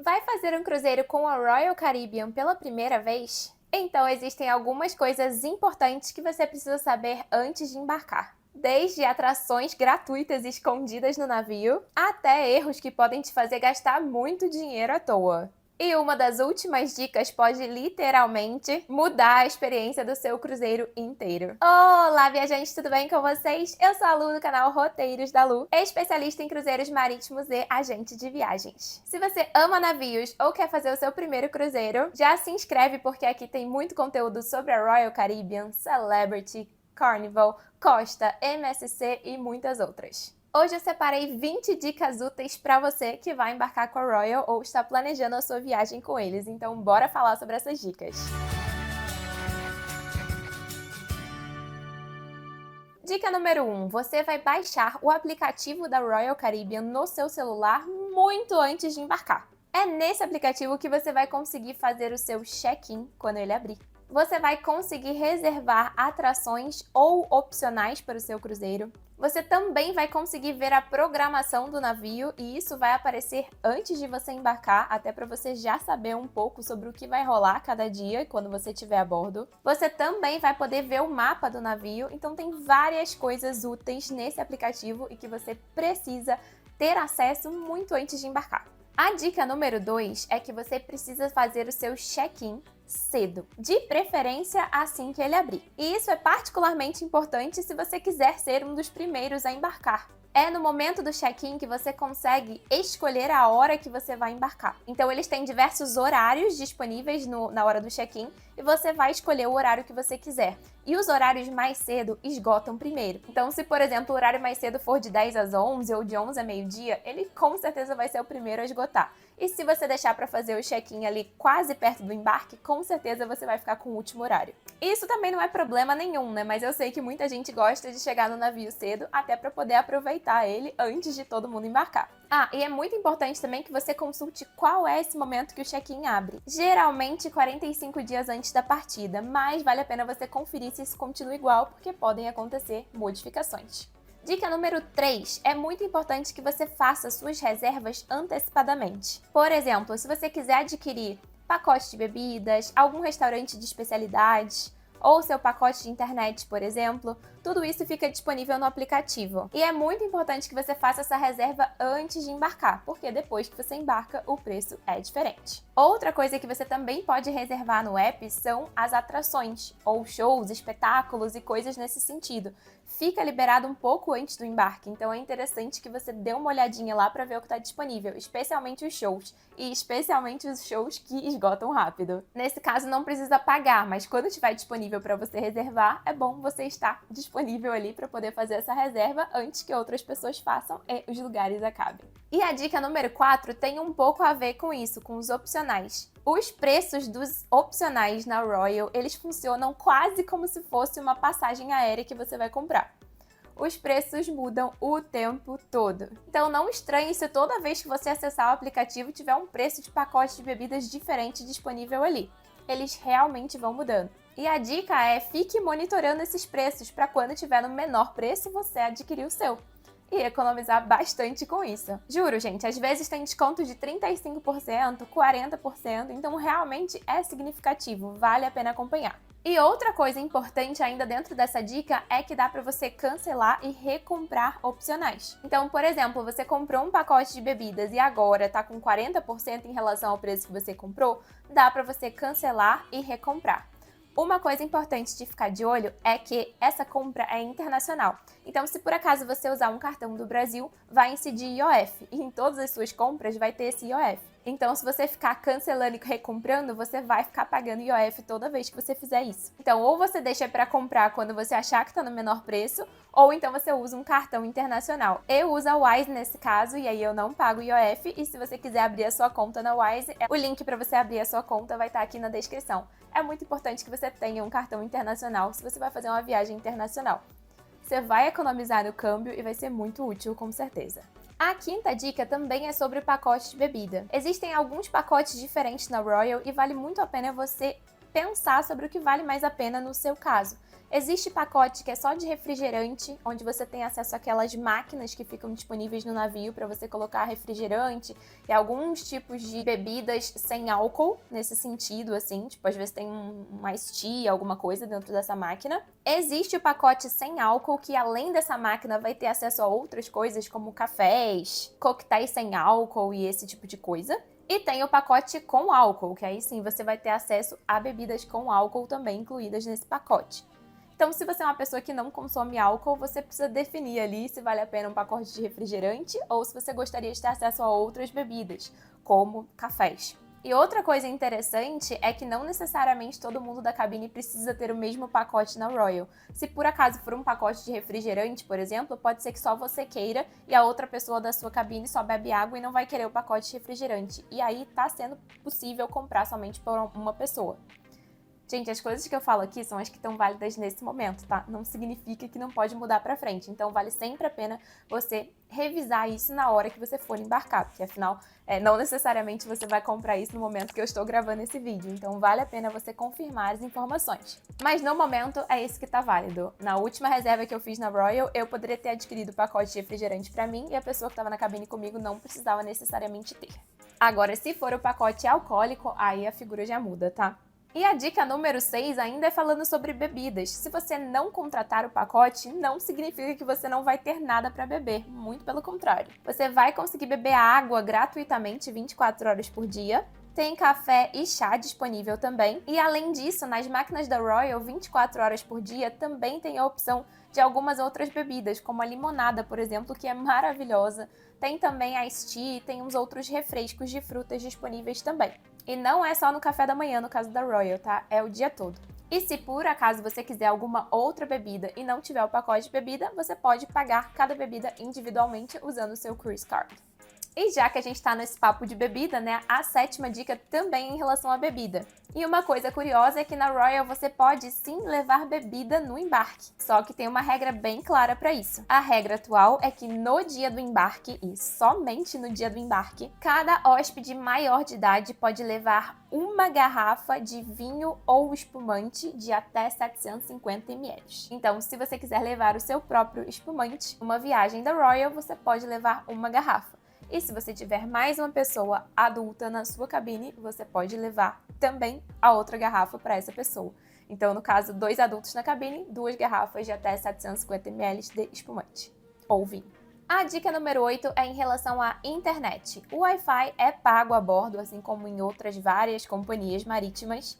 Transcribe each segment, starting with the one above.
Vai fazer um cruzeiro com a Royal Caribbean pela primeira vez? Então existem algumas coisas importantes que você precisa saber antes de embarcar. Desde atrações gratuitas escondidas no navio, até erros que podem te fazer gastar muito dinheiro à toa. E uma das últimas dicas pode literalmente mudar a experiência do seu cruzeiro inteiro. Olá, viajantes, tudo bem com vocês? Eu sou a Lu do canal Roteiros da Lu, especialista em cruzeiros marítimos e agente de viagens. Se você ama navios ou quer fazer o seu primeiro cruzeiro, já se inscreve porque aqui tem muito conteúdo sobre a Royal Caribbean, Celebrity, Carnival, Costa, MSC e muitas outras. Hoje eu separei 20 dicas úteis para você que vai embarcar com a Royal ou está planejando a sua viagem com eles, então bora falar sobre essas dicas. Dica número 1. Você vai baixar o aplicativo da Royal Caribbean no seu celular muito antes de embarcar. É nesse aplicativo que você vai conseguir fazer o seu check-in quando ele abrir. Você vai conseguir reservar atrações ou opcionais para o seu cruzeiro. Você também vai conseguir ver a programação do navio e isso vai aparecer antes de você embarcar, até para você já saber um pouco sobre o que vai rolar cada dia quando você estiver a bordo. Você também vai poder ver o mapa do navio, então tem várias coisas úteis nesse aplicativo e que você precisa ter acesso muito antes de embarcar. A dica número 2 é que você precisa fazer o seu check-in cedo, de preferência assim que ele abrir. E isso é particularmente importante se você quiser ser um dos primeiros a embarcar. É no momento do check-in que você consegue escolher a hora que você vai embarcar. Então eles têm diversos horários disponíveis na hora do check-in e você vai escolher o horário que você quiser. E os horários mais cedo esgotam primeiro. Então se, por exemplo, o horário mais cedo for de 10 às 11 ou de 11 a meio-dia, ele com certeza vai ser o primeiro a esgotar. E se você deixar para fazer o check-in ali quase perto do embarque, com certeza você vai ficar com o último horário. Isso também não é problema nenhum, né? Mas eu sei que muita gente gosta de chegar no navio cedo, até para poder aproveitar ele antes de todo mundo embarcar. Ah, e é muito importante também que você consulte qual é esse momento que o check-in abre. Geralmente 45 dias antes da partida, mas vale a pena você conferir se isso continua igual, porque podem acontecer modificações. Dica número 3. É muito importante que você faça suas reservas antecipadamente. Por exemplo, se você quiser adquirir pacote de bebidas, algum restaurante de especialidades, ou seu pacote de internet, por exemplo, tudo isso fica disponível no aplicativo. E é muito importante que você faça essa reserva antes de embarcar, porque depois que você embarca, o preço é diferente. Outra coisa que você também pode reservar no app são as atrações, ou shows, espetáculos e coisas nesse sentido. Fica liberado um pouco antes do embarque, então é interessante que você dê uma olhadinha lá para ver o que está disponível, especialmente os shows, e especialmente os shows que esgotam rápido. Nesse caso não precisa pagar, mas quando estiver disponível para você reservar, é bom você estar disponível ali para poder fazer essa reserva antes que outras pessoas façam e os lugares acabem. E a dica número 4 tem um pouco a ver com isso, com os opcionais. Os preços dos opcionais na Royal, eles funcionam quase como se fosse uma passagem aérea que você vai comprar. Os preços mudam o tempo todo. Então não estranhe se toda vez que você acessar o aplicativo tiver um preço de pacote de bebidas diferente disponível ali. Eles realmente vão mudando. E a dica é fique monitorando esses preços para quando tiver no menor preço você adquirir o seu. E economizar bastante com isso. Juro, gente, às vezes tem desconto de 35%, 40%, então realmente é significativo, vale a pena acompanhar. E outra coisa importante ainda dentro dessa dica é que dá para você cancelar e recomprar opcionais. Então, por exemplo, você comprou um pacote de bebidas e agora está com 40% em relação ao preço que você comprou, dá para você cancelar e recomprar. Uma coisa importante de ficar de olho é que essa compra é internacional. Então, se por acaso você usar um cartão do Brasil, vai incidir IOF. E em todas as suas compras vai ter esse IOF. Então, se você ficar cancelando e recomprando, você vai ficar pagando IOF toda vez que você fizer isso. Então, ou você deixa para comprar quando você achar que está no menor preço, ou então você usa um cartão internacional. Eu uso a Wise nesse caso, e aí eu não pago IOF. E se você quiser abrir a sua conta na Wise, o link para você abrir a sua conta vai estar aqui na descrição. É muito importante que você tenha um cartão internacional se você vai fazer uma viagem internacional. Você vai economizar no câmbio e vai ser muito útil, com certeza. A quinta dica também é sobre o pacote de bebida. Existem alguns pacotes diferentes na Royal e vale muito a pena você pensar sobre o que vale mais a pena no seu caso. Existe pacote que é só de refrigerante, onde você tem acesso àquelas máquinas que ficam disponíveis no navio para você colocar refrigerante e alguns tipos de bebidas sem álcool, nesse sentido, assim, tipo, às vezes tem um iced tea, alguma coisa dentro dessa máquina. Existe o pacote sem álcool, que além dessa máquina vai ter acesso a outras coisas, como cafés, coquetéis sem álcool e esse tipo de coisa. E tem o pacote com álcool, que aí sim você vai ter acesso a bebidas com álcool também incluídas nesse pacote. Então, se você é uma pessoa que não consome álcool, você precisa definir ali se vale a pena um pacote de refrigerante ou se você gostaria de ter acesso a outras bebidas, como cafés. E outra coisa interessante é que não necessariamente todo mundo da cabine precisa ter o mesmo pacote na Royal. Se por acaso for um pacote de refrigerante, por exemplo, pode ser que só você queira e a outra pessoa da sua cabine só bebe água e não vai querer o pacote de refrigerante. E aí tá sendo possível comprar somente por uma pessoa. Gente, as coisas que eu falo aqui são as que estão válidas nesse momento, tá? Não significa que não pode mudar pra frente. Então, vale sempre a pena você revisar isso na hora que você for embarcar, porque afinal, não necessariamente você vai comprar isso no momento que eu estou gravando esse vídeo. Então, vale a pena você confirmar as informações. Mas no momento, é isso que tá válido. Na última reserva que eu fiz na Royal, eu poderia ter adquirido o pacote de refrigerante pra mim e a pessoa que estava na cabine comigo não precisava necessariamente ter. Agora, se for o pacote alcoólico, aí a figura já muda, tá? E a dica número 6 ainda é falando sobre bebidas. Se você não contratar o pacote, não significa que você não vai ter nada para beber, muito pelo contrário. Você vai conseguir beber água gratuitamente 24 horas por dia. Tem café e chá disponível também. E além disso, nas máquinas da Royal, 24 horas por dia, também tem a opção de algumas outras bebidas, como a limonada, por exemplo, que é maravilhosa. Tem também a iced tea, tem uns outros refrescos de frutas disponíveis também. E não é só no café da manhã, no caso da Royal, tá? É o dia todo. E se por acaso você quiser alguma outra bebida e não tiver o pacote de bebida, você pode pagar cada bebida individualmente usando o seu Cruise Card. E já que a gente tá nesse papo de bebida, né, a 7ª dica também é em relação à bebida. E uma coisa curiosa é que na Royal você pode sim levar bebida no embarque, só que tem uma regra bem clara para isso. A regra atual é que no dia do embarque, e somente no dia do embarque, cada hóspede maior de idade pode levar uma garrafa de vinho ou espumante de até 750 ml. Então, se você quiser levar o seu próprio espumante, uma viagem da Royal, você pode levar uma garrafa. E se você tiver mais uma pessoa adulta na sua cabine, você pode levar também a outra garrafa para essa pessoa. Então, no caso, 2 adultos na cabine, 2 garrafas de até 750 ml de espumante ou vinho. A dica número 8 é em relação à internet. O Wi-Fi é pago a bordo, assim como em outras várias companhias marítimas.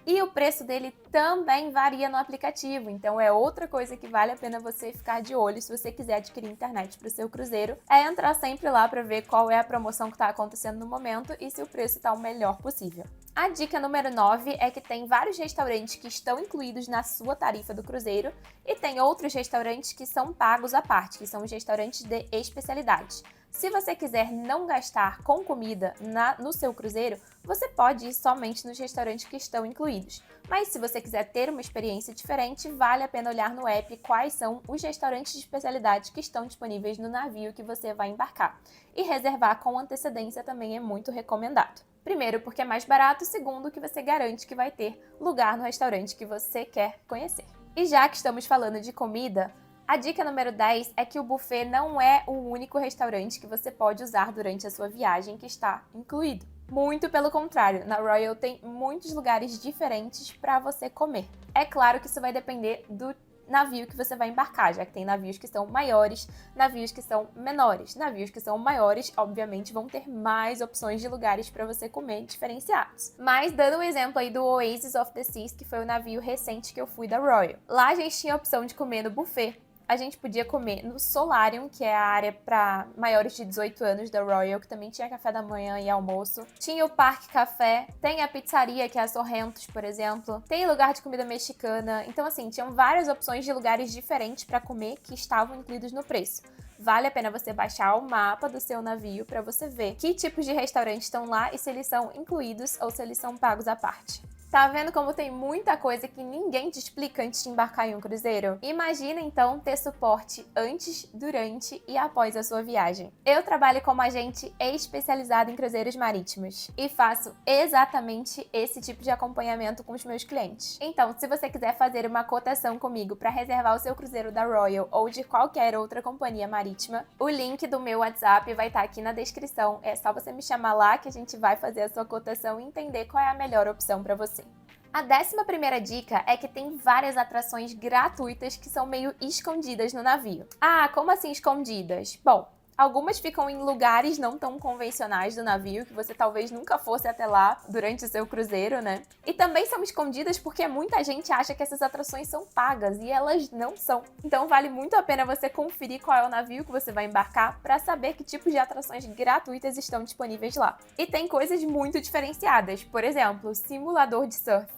E o preço dele também varia no aplicativo, então é outra coisa que vale a pena você ficar de olho se você quiser adquirir internet para o seu cruzeiro, é entrar sempre lá para ver qual é a promoção que está acontecendo no momento e se o preço está o melhor possível. A dica número 9 é que tem vários restaurantes que estão incluídos na sua tarifa do cruzeiro e tem outros restaurantes que são pagos à parte, que são os restaurantes de especialidades. Se você quiser não gastar com comida no seu cruzeiro, você pode ir somente nos restaurantes que estão incluídos. Mas se você quiser ter uma experiência diferente, vale a pena olhar no app quais são os restaurantes de especialidade que estão disponíveis no navio que você vai embarcar. E reservar com antecedência também é muito recomendado. Primeiro, porque é mais barato, segundo, que você garante que vai ter lugar no restaurante que você quer conhecer. E já que estamos falando de comida, a dica número 10 é que o buffet não é o único restaurante que você pode usar durante a sua viagem que está incluído. Muito pelo contrário, na Royal tem muitos lugares diferentes para você comer. É claro que isso vai depender do navio que você vai embarcar, já que tem navios que são maiores, navios que são menores. Navios que são maiores, obviamente, vão ter mais opções de lugares para você comer diferenciados. Mas dando um exemplo aí do Oasis of the Seas, que foi o navio recente que eu fui da Royal. Lá a gente tinha a opção de comer no buffet. A gente podia comer no Solarium, que é a área para maiores de 18 anos da Royal, que também tinha café da manhã e almoço. Tinha o Parque Café, tem a pizzaria, que é a Sorrentos, por exemplo. Tem lugar de comida mexicana. Então, assim, tinham várias opções de lugares diferentes para comer que estavam incluídos no preço. Vale a pena você baixar o mapa do seu navio para você ver que tipos de restaurantes estão lá e se eles são incluídos ou se eles são pagos à parte. Tá vendo como tem muita coisa que ninguém te explica antes de embarcar em um cruzeiro? Imagina então ter suporte antes, durante e após a sua viagem. Eu trabalho como agente especializado em cruzeiros marítimos e faço exatamente esse tipo de acompanhamento com os meus clientes. Então, se você quiser fazer uma cotação comigo para reservar o seu cruzeiro da Royal ou de qualquer outra companhia marítima, o link do meu WhatsApp vai estar aqui na descrição. É só você me chamar lá que a gente vai fazer a sua cotação e entender qual é a melhor opção para você. A 11ª dica é que tem várias atrações gratuitas que são meio escondidas no navio. Ah, como assim escondidas? Bom, algumas ficam em lugares não tão convencionais do navio, que você talvez nunca fosse até lá durante o seu cruzeiro, né? E também são escondidas porque muita gente acha que essas atrações são pagas e elas não são. Então vale muito a pena você conferir qual é o navio que você vai embarcar para saber que tipos de atrações gratuitas estão disponíveis lá. E tem coisas muito diferenciadas, por exemplo, simulador de surf,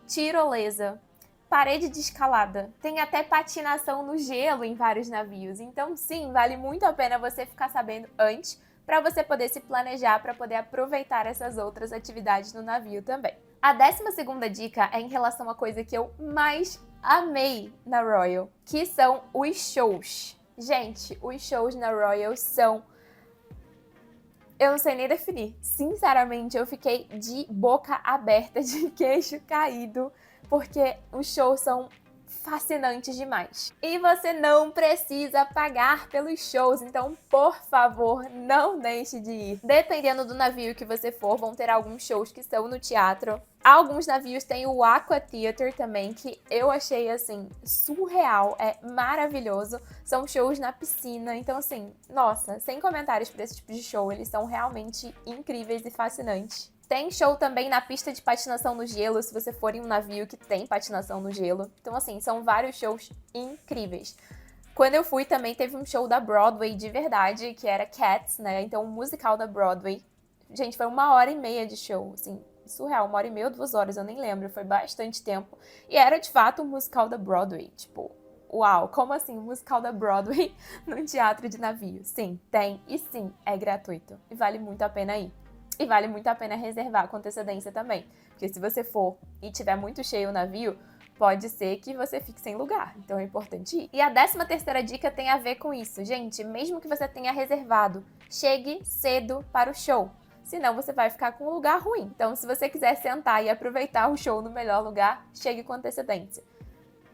tirolesa, parede de escalada. Tem até patinação no gelo em vários navios. Então, sim, vale muito a pena você ficar sabendo antes para você poder se planejar para poder aproveitar essas outras atividades no navio também. A 12ª dica é em relação à coisa que eu mais amei na Royal, que são os shows. Gente, os shows na Royal são... eu não sei nem definir. Sinceramente, eu fiquei de boca aberta, de queixo caído, porque os shows são fascinantes demais. E você não precisa pagar pelos shows, então, por favor, não deixe de ir. Dependendo do navio que você for, vão ter alguns shows que são no teatro. Alguns navios têm o Aqua Theater também, que eu achei, assim, surreal, é maravilhoso. São shows na piscina, então, assim, nossa, sem comentários para esse tipo de show, eles são realmente incríveis e fascinantes. Tem show também na pista de patinação no gelo, se você for em um navio que tem patinação no gelo. Então, assim, são vários shows incríveis. Quando eu fui também teve um show da Broadway de verdade, que era Cats, né? Então, um musical da Broadway. Gente, foi 1h30 de show, assim, surreal. 1h30 ou 2 horas, eu nem lembro, foi bastante tempo. E era, de fato, um musical da Broadway, tipo... uau, como assim, um musical da Broadway num teatro de navio? Sim, tem, e sim, é gratuito. E vale muito a pena ir. E vale muito a pena reservar com antecedência também. Porque se você for e tiver muito cheio o navio, pode ser que você fique sem lugar. Então é importante ir. E a 13ª dica tem a ver com isso. Gente, mesmo que você tenha reservado, chegue cedo para o show. Senão você vai ficar com um lugar ruim. Então, se você quiser sentar e aproveitar o show no melhor lugar, chegue com antecedência.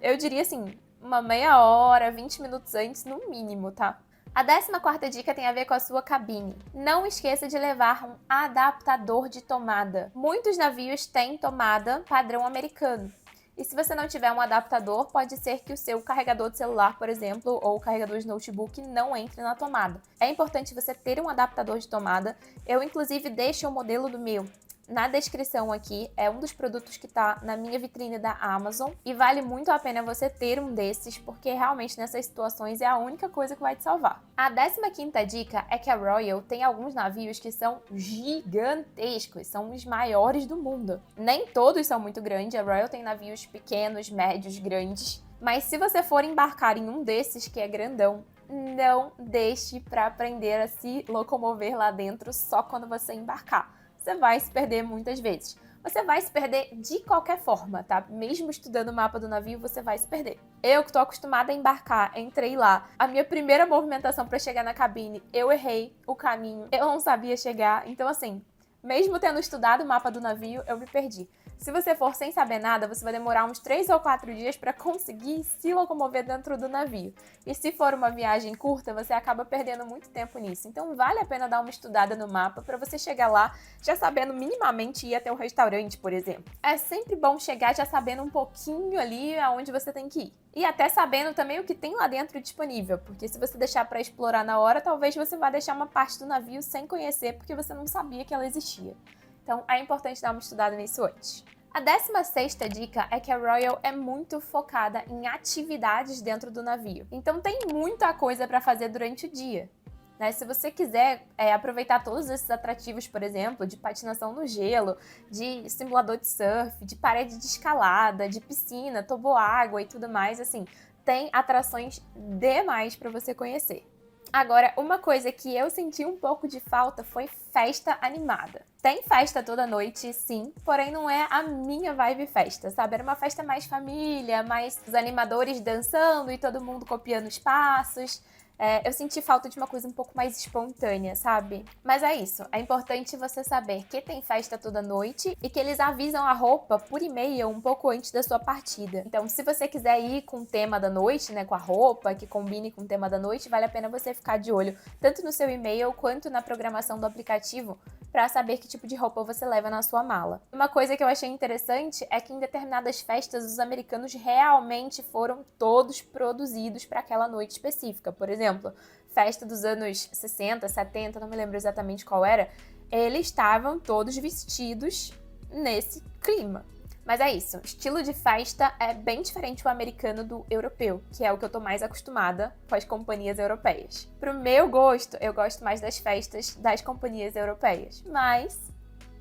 Eu diria assim, uma meia hora, 20 minutos antes, no mínimo, tá? A 14ª dica tem a ver com a sua cabine. Não esqueça de levar um adaptador de tomada. Muitos navios têm tomada padrão americano. E se você não tiver um adaptador, pode ser que o seu carregador de celular, por exemplo, ou carregador de notebook não entre na tomada. É importante você ter um adaptador de tomada. Eu, inclusive, deixo o modelo do meu na descrição aqui, é um dos produtos que tá na minha vitrine da Amazon e vale muito a pena você ter um desses, porque realmente nessas situações é a única coisa que vai te salvar. A 15ª dica é que a Royal tem alguns navios que são gigantescos, são os maiores do mundo. Nem todos são muito grandes, a Royal tem navios pequenos, médios, grandes, mas se você for embarcar em um desses que é grandão, não deixe para aprender a se locomover lá dentro só quando você embarcar. Você vai se perder muitas vezes. Você vai se perder de qualquer forma, tá? Mesmo estudando o mapa do navio, você vai se perder. Eu que tô acostumada a embarcar, entrei lá. A minha primeira movimentação para chegar na cabine, eu errei o caminho. Eu não sabia chegar. Então, assim, mesmo tendo estudado o mapa do navio, eu me perdi. Se você for sem saber nada, você vai demorar uns 3 ou 4 dias para conseguir se locomover dentro do navio. E se for uma viagem curta, você acaba perdendo muito tempo nisso. Então vale a pena dar uma estudada no mapa para você chegar lá já sabendo minimamente ir até o restaurante, por exemplo. É sempre bom chegar já sabendo um pouquinho ali aonde você tem que ir. E até sabendo também o que tem lá dentro disponível, porque se você deixar para explorar na hora, talvez você vá deixar uma parte do navio sem conhecer porque você não sabia que ela existia. Então é importante dar uma estudada nisso antes. A 16ª dica é que a Royal é muito focada em atividades dentro do navio. Então tem muita coisa para fazer durante o dia. Né? Se você quiser aproveitar todos esses atrativos, por exemplo, de patinação no gelo, de simulador de surf, de parede de escalada, de piscina, toboágua e tudo mais, assim, tem atrações demais para você conhecer. Agora, uma coisa que eu senti um pouco de falta foi festa animada. Tem festa toda noite, sim, porém não é a minha vibe festa, sabe? Era uma festa mais família, mais os animadores dançando e todo mundo copiando os passos. Eu senti falta de uma coisa um pouco mais espontânea, sabe? Mas é isso, é importante você saber que tem festa toda noite e que eles avisam a roupa por e-mail um pouco antes da sua partida. Então, se você quiser ir com o tema da noite, né, com a roupa que combine com o tema da noite, vale a pena você ficar de olho tanto no seu e-mail quanto na programação do aplicativo para saber que tipo de roupa você leva na sua mala. Uma coisa que eu achei interessante é que em determinadas festas os americanos realmente foram todos produzidos para aquela noite específica. Por exemplo, festa dos anos 60, 70, não me lembro exatamente qual era, eles estavam todos vestidos nesse clima. Mas é isso, estilo de festa é bem diferente o americano do europeu, que é o que eu tô mais acostumada com as companhias europeias. Pro meu gosto, eu gosto mais das festas das companhias europeias, mas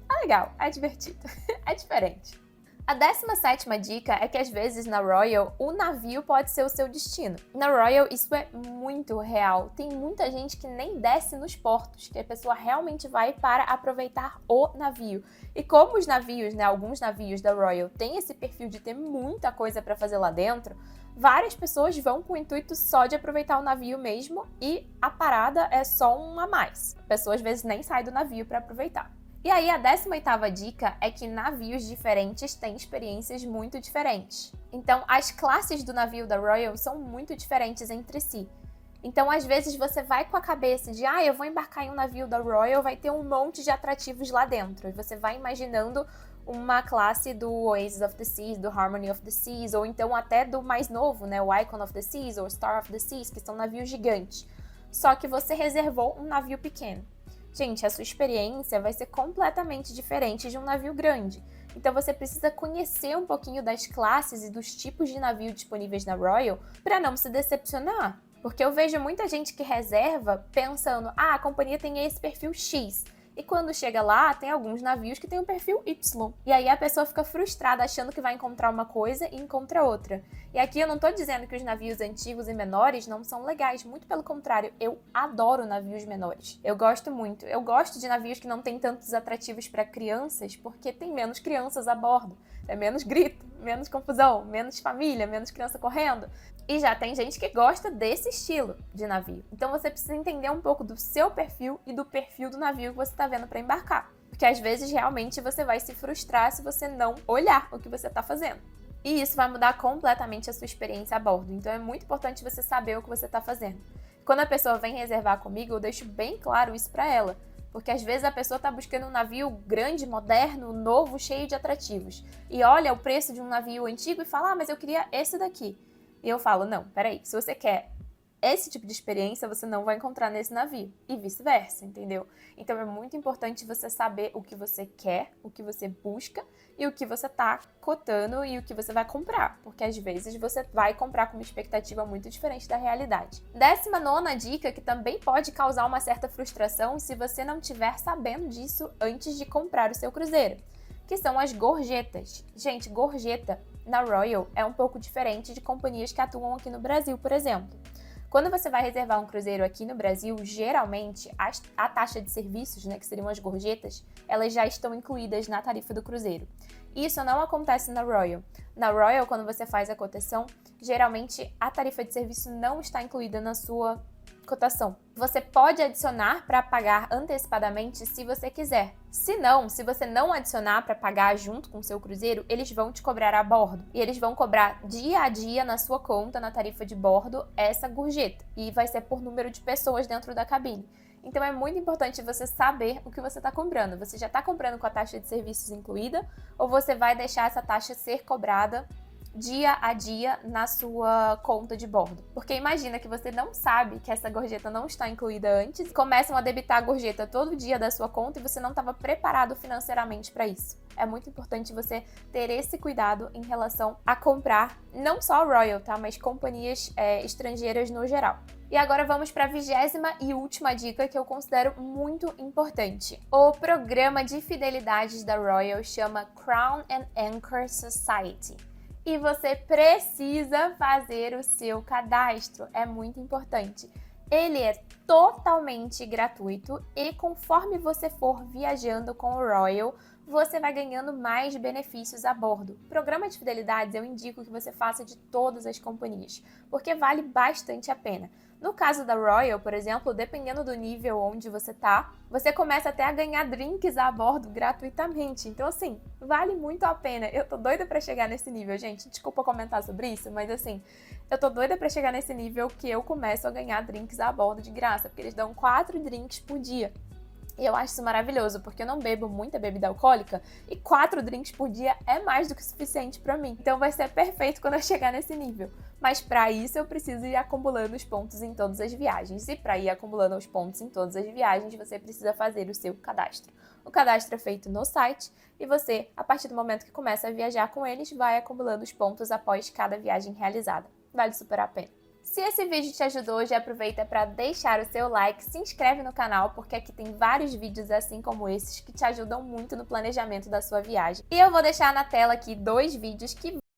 é legal, é divertido, é diferente. A 17ª dica é que às vezes na Royal o navio pode ser o seu destino. Na Royal isso é muito real. Tem muita gente que nem desce nos portos, que a pessoa realmente vai para aproveitar o navio. E como os navios, né, alguns navios da Royal têm esse perfil de ter muita coisa para fazer lá dentro, várias pessoas vão com o intuito só de aproveitar o navio mesmo e a parada é só um a mais. A pessoa às vezes nem sai do navio para aproveitar. E aí, a 18ª dica é que navios diferentes têm experiências muito diferentes. Então, as classes do navio da Royal são muito diferentes entre si. Então, às vezes, você vai com a cabeça de eu vou embarcar em um navio da Royal, vai ter um monte de atrativos lá dentro. E você vai imaginando uma classe do Oasis of the Seas, do Harmony of the Seas, ou então até do mais novo, né, o Icon of the Seas ou Star of the Seas, que são navios gigantes. Só que você reservou um navio pequeno. Gente, a sua experiência vai ser completamente diferente de um navio grande. Então você precisa conhecer um pouquinho das classes e dos tipos de navio disponíveis na Royal para não se decepcionar. Porque eu vejo muita gente que reserva pensando, a companhia tem esse perfil X. E quando chega lá, tem alguns navios que tem um perfil Y. E aí a pessoa fica frustrada achando que vai encontrar uma coisa e encontra outra. E aqui eu não tô dizendo que os navios antigos e menores não são legais, muito pelo contrário, eu adoro navios menores. Eu gosto muito. Eu gosto de navios que não tem tantos atrativos para crianças, porque tem menos crianças a bordo. É menos grito, menos confusão, menos família, menos criança correndo. E já tem gente que gosta desse estilo de navio. Então você precisa entender um pouco do seu perfil e do perfil do navio que você está vendo para embarcar. Porque às vezes realmente você vai se frustrar se você não olhar o que você está fazendo. E isso vai mudar completamente a sua experiência a bordo. Então é muito importante você saber o que você está fazendo. Quando a pessoa vem reservar comigo, eu deixo bem claro isso para ela. Porque às vezes a pessoa está buscando um navio grande, moderno, novo, cheio de atrativos. E olha o preço de um navio antigo e fala, mas eu queria esse daqui. E eu falo, não, peraí, se você quer esse tipo de experiência, você não vai encontrar nesse navio. E vice-versa, entendeu? Então é muito importante você saber o que você quer, o que você busca e o que você tá cotando e o que você vai comprar. Porque às vezes você vai comprar com uma expectativa muito diferente da realidade. 19ª dica, que também pode causar uma certa frustração se você não estiver sabendo disso antes de comprar o seu cruzeiro, que são as gorjetas. Gente, gorjeta na Royal é um pouco diferente de companhias que atuam aqui no Brasil, por exemplo. Quando você vai reservar um cruzeiro aqui no Brasil, geralmente a taxa de serviços, né, que seriam as gorjetas, elas já estão incluídas na tarifa do cruzeiro. Isso não acontece na Royal. Na Royal, quando você faz a cotação, geralmente a tarifa de serviço não está incluída na sua cotação. Você pode adicionar para pagar antecipadamente se você quiser. Se não, se você não adicionar para pagar junto com o seu cruzeiro, eles vão te cobrar a bordo. E eles vão cobrar dia a dia na sua conta, na tarifa de bordo, essa gorjeta. E vai ser por número de pessoas dentro da cabine. Então é muito importante você saber o que você está comprando. Você já está comprando com a taxa de serviços incluída ou você vai deixar essa taxa ser cobrada dia a dia na sua conta de bordo. Porque imagina que você não sabe que essa gorjeta não está incluída antes, começam a debitar a gorjeta todo dia da sua conta e você não estava preparado financeiramente para isso. É muito importante você ter esse cuidado em relação a comprar não só a Royal, tá? Mas companhias estrangeiras no geral. E agora vamos para a 20ª e última dica que eu considero muito importante. O programa de fidelidades da Royal chama Crown and Anchor Society. E você precisa fazer o seu cadastro, é muito importante. Ele é totalmente gratuito e conforme você for viajando com o Royal, você vai ganhando mais benefícios a bordo. Programa de fidelidades eu indico que você faça de todas as companhias, porque vale bastante a pena. No caso da Royal, por exemplo, dependendo do nível onde você tá, você começa até a ganhar drinks a bordo gratuitamente. Então, assim, vale muito a pena. Eu tô doida pra chegar nesse nível, gente. Desculpa comentar sobre isso, mas assim, eu tô doida pra chegar nesse nível que eu começo a ganhar drinks a bordo de graça, porque eles dão 4 drinks por dia. E eu acho isso maravilhoso, porque eu não bebo muita bebida alcoólica e 4 drinks por dia é mais do que o suficiente pra mim. Então vai ser perfeito quando eu chegar nesse nível. Mas pra isso eu preciso ir acumulando os pontos em todas as viagens. E pra ir acumulando os pontos em todas as viagens, você precisa fazer o seu cadastro. O cadastro é feito no site e você, a partir do momento que começa a viajar com eles, vai acumulando os pontos após cada viagem realizada. Vale super a pena. Se esse vídeo te ajudou, já aproveita para deixar o seu like, se inscreve no canal, porque aqui tem vários vídeos assim como esses que te ajudam muito no planejamento da sua viagem. E eu vou deixar na tela aqui 2 vídeos que